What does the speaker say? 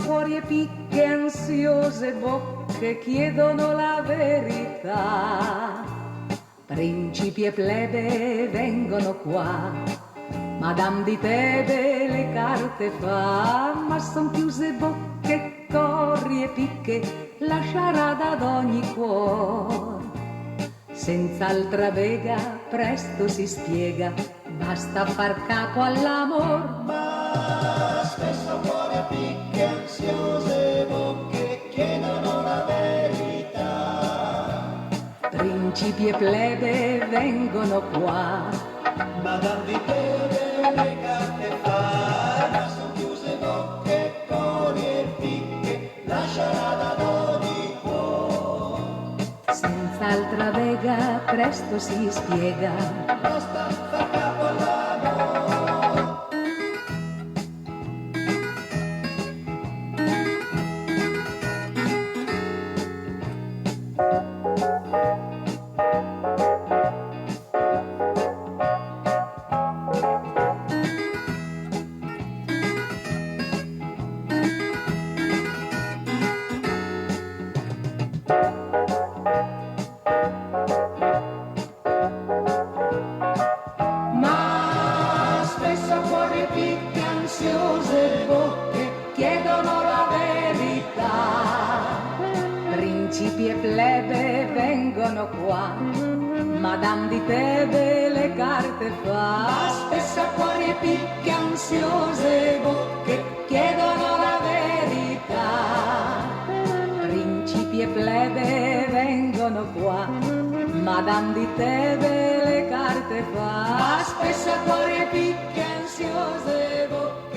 cuori e picche, ansiose bocche chiedono la verità. Principi e plebe vengono qua, Madame di Tebe le carte fa, ma son chiuse bocche, cori e picche, la sciarada ad ogni cuor. Senza altra vega presto si spiega, basta far capo all'amor. Ma spesso cuori e picche, ansiose bocche chiedono la verità. Principi e plebe vengono qua, Madame di Tebe le carte fa, ma son chiuse bocche, cori e picche, la sciarada ad ogni cuor. senza altra vega presto si spiega, Basta far capo all'amor. ma spesso cuori e picche, ansiose bocche chiedono la verità. Principi e plebe vengono qua, Madame di Tebe le carte fa. Ma spesso cuori e picche, ansiose bocche chiedono la verità. Principi e plebe vengono qua, Madame di Tebe le carte fa. Ma spesso cuori e picche, ansiose bocche